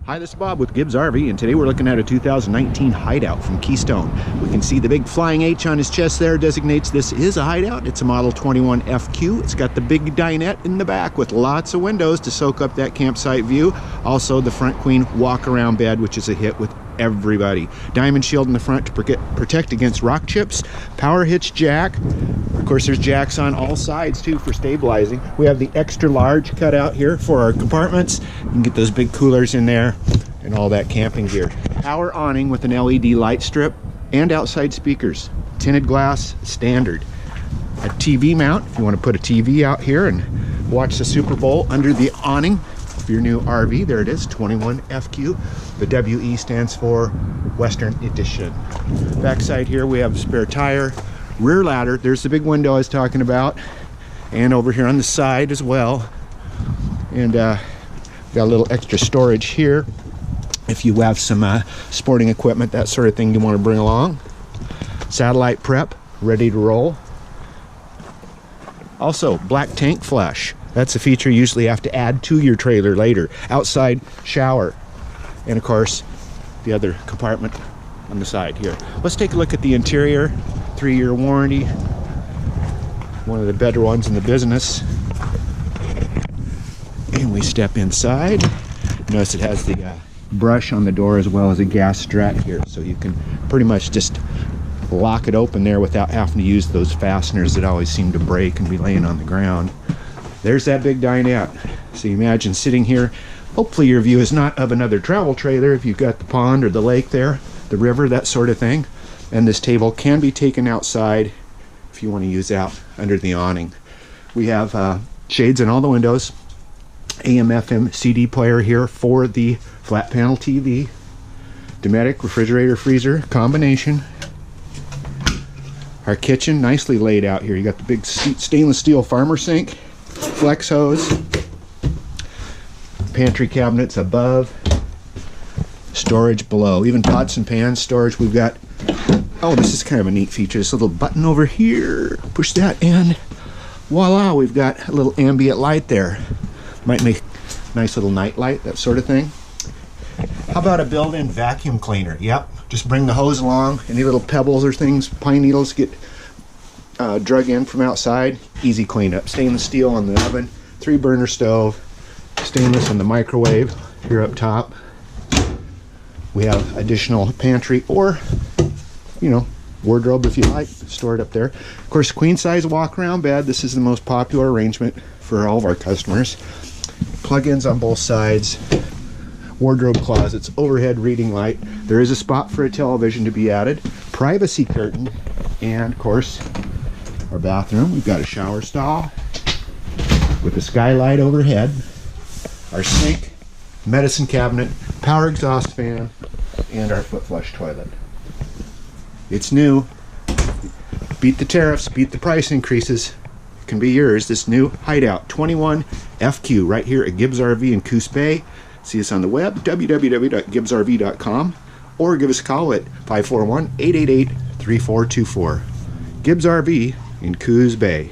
Hi, this is Bob with Gibbs RV, and today we're looking at a 2019 Hideout from Keystone. We can see the big flying H on his chest there designates this is a Hideout. It's a Model 21 FQ. It's got the big dinette in the back with lots of windows to soak up that campsite view. Also, the front queen walk-around bed, which is a hit with everybody. Diamond shield in the front to protect against rock chips. Power hitch jack. Of course, there's jacks on all sides too for stabilizing. We have the extra large cut out here for our compartments. You can get those big coolers in there and all that camping gear. Power awning with an LED light strip and outside speakers. Tinted glass, standard. A TV mount if you want to put a TV out here and watch the Super Bowl under the awning. Your new RV, there it is, 21 FQ. The WE stands for Western Edition. Backside here we have a spare tire, rear ladder. There's the big window I was talking about, and over here on the side as well. And got a little extra storage here if you have some sporting equipment, that sort of thing you want to bring along. Satellite prep, ready to roll. Also, black tank flush. That's a feature you usually have to add to your trailer later. Outside shower. And of course, the other compartment on the side here. Let's take a look at the interior. 3-year warranty. One of the better ones in the business. And we step inside. Notice it has the brush on the door as well as a gas strap here. So you can pretty much just lock it open there without having to use those fasteners that always seem to break and be laying on the ground. There's that big dinette. So you imagine sitting here. Hopefully your view is not of another travel trailer if you've got the pond or the lake there, the river, that sort of thing. And this table can be taken outside if you want to use out under the awning. We have shades in all the windows. AM, FM, CD player here for the flat panel TV. Dometic refrigerator freezer combination. Our kitchen nicely laid out here. You got the big stainless steel farmer sink. Flex hose, pantry cabinets above, storage below, even pots and pans storage. We've got, oh, this is kind of a neat feature, this little button over here, push that in, voila, we've got a little ambient light there. Might make a nice little night light, that sort of thing. How about a built-in vacuum cleaner? Yep, just bring the hose along. Any little pebbles or things, pine needles get drug in from outside, easy cleanup. Stainless steel on the oven, 3-burner stove, stainless on the microwave here up top. We have additional pantry or, you know, wardrobe if you like, store it up there. Of course, queen size walk around bed. This is the most popular arrangement for all of our customers. Plug-ins on both sides, wardrobe closets, overhead reading light. There is a spot for a television to be added, privacy curtain, and of course our bathroom. We've got a shower stall with a skylight overhead, our sink, medicine cabinet, power exhaust fan, and our foot flush toilet. It's new. Beat the tariffs, beat the price increases. It can be yours. This new Hideout 21 FQ right here at Gibbs RV in Coos Bay. See us on the web, www.gibbsrv.com, or give us a call at 541-888-3424. Gibbs RV in Coos Bay.